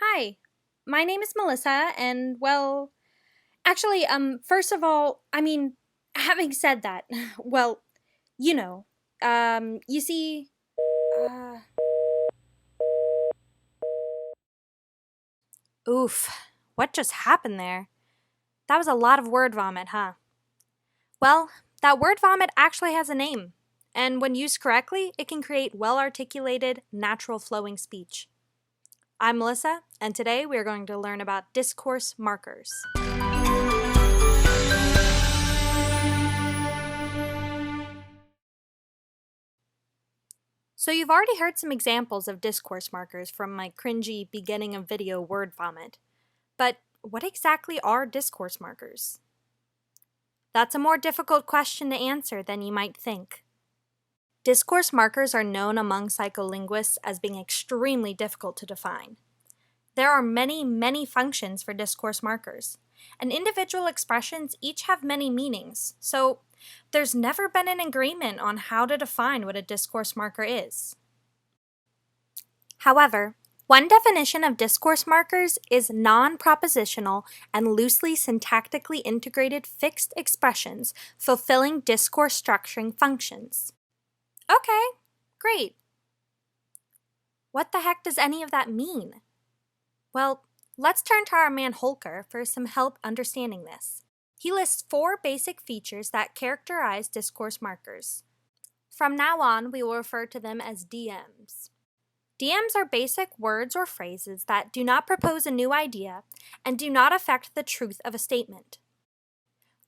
Hi, my name is Melissa, and first of all, having said that, well, you know, you see, uh, Oof, what just happened there? That was a lot of word vomit, huh? Well, that word vomit actually has a name, and when used correctly, it can create well articulated, natural flowing speech. I'm Melissa, and today we are going to learn about discourse markers. So, you've already heard some examples of discourse markers from my cringy beginning of video word vomit. But what exactly are discourse markers? That's a more difficult question to answer than you might think. Discourse markers are known among psycholinguists as being extremely difficult to define. There are many functions for discourse markers, and individual expressions each have many meanings, so there's never been an agreement on how to define what a discourse marker is. However, one definition of discourse markers is non-propositional and loosely syntactically integrated fixed expressions fulfilling discourse structuring functions. Okay, great. What the heck does any of that mean? Well, let's turn to our man Holker for some help understanding this. He lists 4 basic features that characterize discourse markers. From now on, we will refer to them as DMs. DMs are basic words or phrases that do not propose a new idea and do not affect the truth of a statement.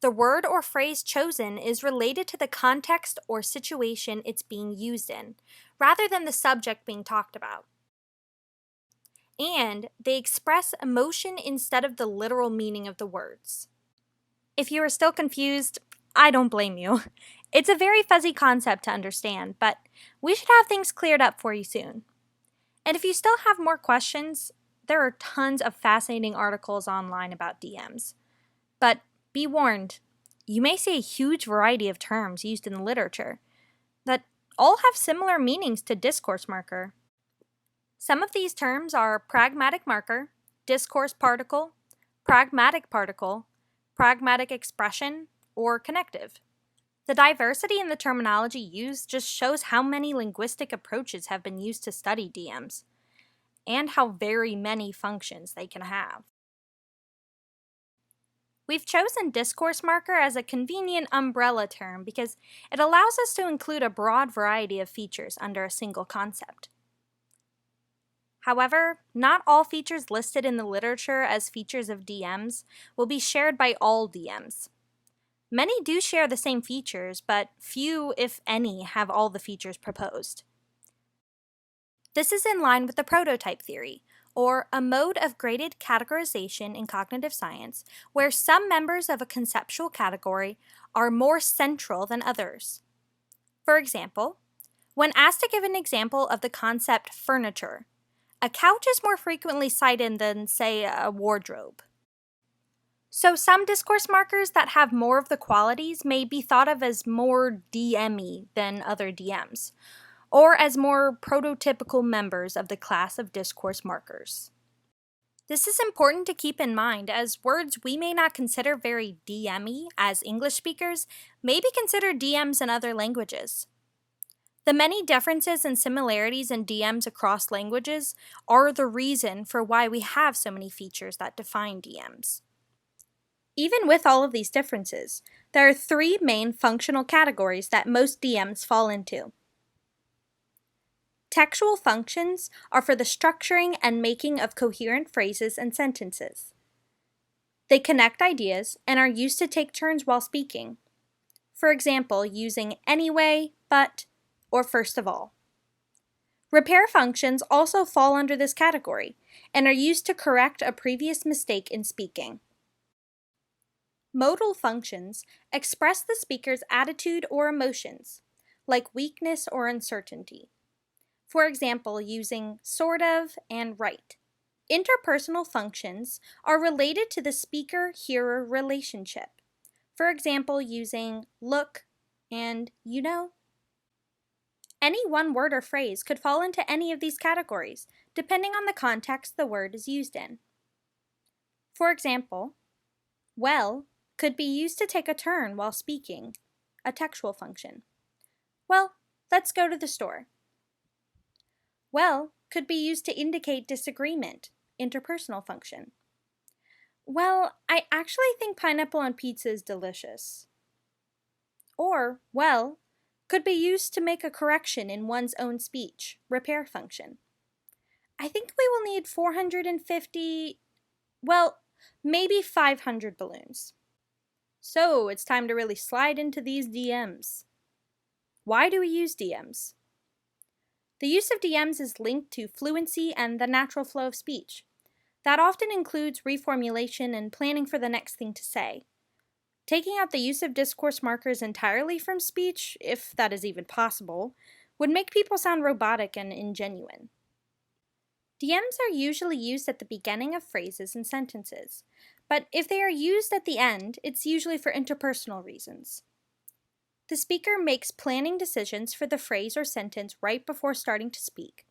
The word or phrase chosen is related to the context or situation it's being used in, rather than the subject being talked about. And they express emotion instead of the literal meaning of the words. If you are still confused, I don't blame you. It's a very fuzzy concept to understand, but we should have things cleared up for you soon. And if you still have more questions, there are tons of fascinating articles online about DMs. But be warned, you may see a huge variety of terms used in the literature that all have similar meanings to discourse marker. Some of these terms are pragmatic marker, discourse particle, pragmatic particle, pragmatic expression, or connective. The diversity in the terminology used just shows how many linguistic approaches have been used to study DMs, and how very many functions they can have. We've chosen discourse marker as a convenient umbrella term because it allows us to include a broad variety of features under a single concept. However, not all features listed in the literature as features of DMs will be shared by all DMs. Many do share the same features, but few, if any, have all the features proposed. This is in line with the prototype theory, or a mode of graded categorization in cognitive science where some members of a conceptual category are more central than others. For example, when asked to give an example of the concept furniture, a couch is more frequently cited than, say, a wardrobe. So some discourse markers that have more of the qualities may be thought of as more DM-y than other DMs, or as more prototypical members of the class of discourse markers. This is important to keep in mind as words we may not consider very DM-y as English speakers may be considered DMs in other languages. The many differences and similarities in DMs across languages are the reason for why we have so many features that define DMs. Even with all of these differences, there are 3 main functional categories that most DMs fall into. Textual functions are for the structuring and making of coherent phrases and sentences. They connect ideas and are used to take turns while speaking. For example, using anyway, but, or first of all. Repair functions also fall under this category and are used to correct a previous mistake in speaking. Modal functions express the speaker's attitude or emotions, like weakness or uncertainty. For example, using sort of and right. Interpersonal functions are related to the speaker-hearer relationship. For example, using look and you know. Any one word or phrase could fall into any of these categories, depending on the context the word is used in. For example, well could be used to take a turn while speaking, a textual function. Well, let's go to the store. Well could be used to indicate disagreement, interpersonal function. Well, I actually think pineapple on pizza is delicious. Or, well, could be used to make a correction in one's own speech, repair function. I think we will need 450, well, maybe 500 balloons. So it's time to really slide into these DMs. Why do we use DMs? The use of DMs is linked to fluency and the natural flow of speech. That often includes reformulation and planning for the next thing to say. Taking out the use of discourse markers entirely from speech, if that is even possible, would make people sound robotic and ingenuine. DMs are usually used at the beginning of phrases and sentences, but if they are used at the end, it's usually for interpersonal reasons. The speaker makes planning decisions for the phrase or sentence right before starting to speak.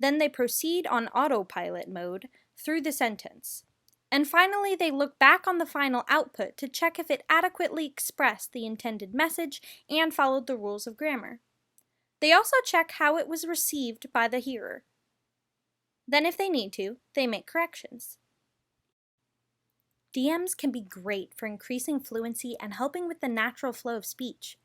Then they proceed on autopilot mode through the sentence. And finally, they look back on the final output to check if it adequately expressed the intended message and followed the rules of grammar. They also check how it was received by the hearer. Then, if they need to, they make corrections. DMs can be great for increasing fluency and helping with the natural flow of speech.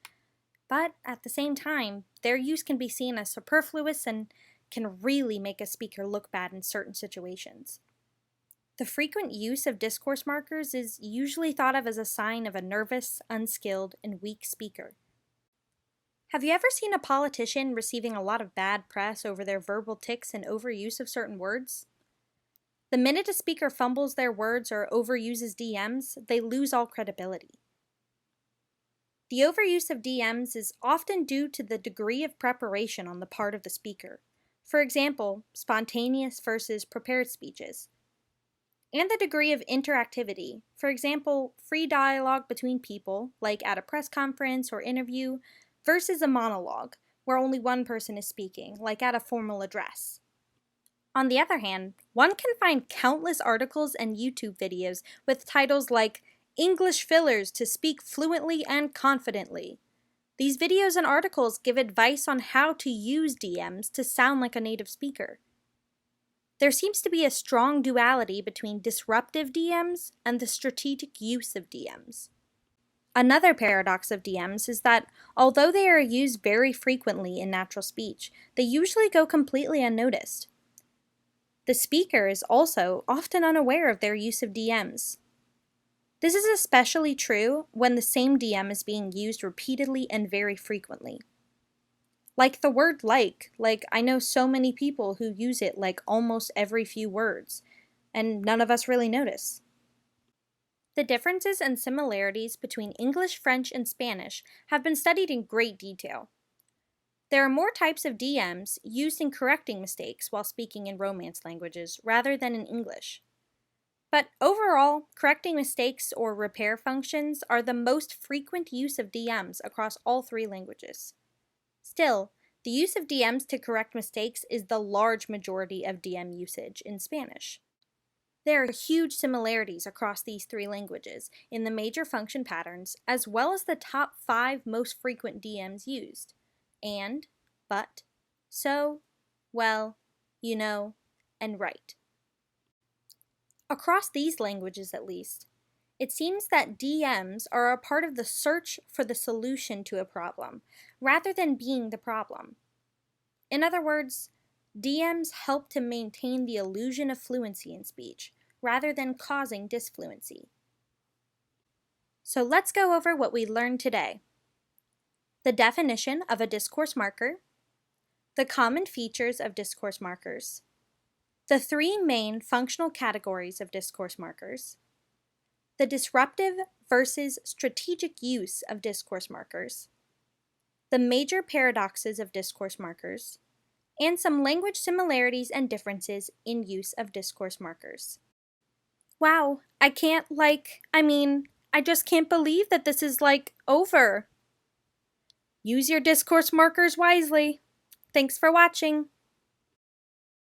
But at the same time, their use can be seen as superfluous and can really make a speaker look bad in certain situations. The frequent use of discourse markers is usually thought of as a sign of a nervous, unskilled, and weak speaker. Have you ever seen a politician receiving a lot of bad press over their verbal tics and overuse of certain words? The minute a speaker fumbles their words or overuses DMs, they lose all credibility. The overuse of DMs is often due to the degree of preparation on the part of the speaker. For example, spontaneous versus prepared speeches. And the degree of interactivity, for example, free dialogue between people, like at a press conference or interview, versus a monologue, where only one person is speaking, like at a formal address. On the other hand, one can find countless articles and YouTube videos with titles like English Fillers to Speak Fluently and Confidently. These videos and articles give advice on how to use DMs to sound like a native speaker. There seems to be a strong duality between disruptive DMs and the strategic use of DMs. Another paradox of DMs is that, although they are used very frequently in natural speech, they usually go completely unnoticed. The speaker is also often unaware of their use of DMs. This is especially true when the same DM is being used repeatedly and very frequently. Like the word like I know so many people who use it like almost every few words, and none of us really notice. The differences and similarities between English, French, and Spanish have been studied in great detail. There are more types of DMs used in correcting mistakes while speaking in Romance languages rather than in English. But overall, correcting mistakes or repair functions are the most frequent use of DMs across all three languages. Still, the use of DMs to correct mistakes is the large majority of DM usage in Spanish. There are huge similarities across these three languages in the major function patterns, as well as the top 5 most frequent DMs used: and, but, so, well, you know, and right. Across these languages, at least, it seems that DMs are a part of the search for the solution to a problem, rather than being the problem. In other words, DMs help to maintain the illusion of fluency in speech, rather than causing disfluency. So let's go over what we learned today. The definition of a discourse marker, the common features of discourse markers, the 3 main functional categories of discourse markers, the disruptive versus strategic use of discourse markers, the major paradoxes of discourse markers, and some language similarities and differences in use of discourse markers. Wow, I just can't believe that this is over. Use your discourse markers wisely. Thanks for watching!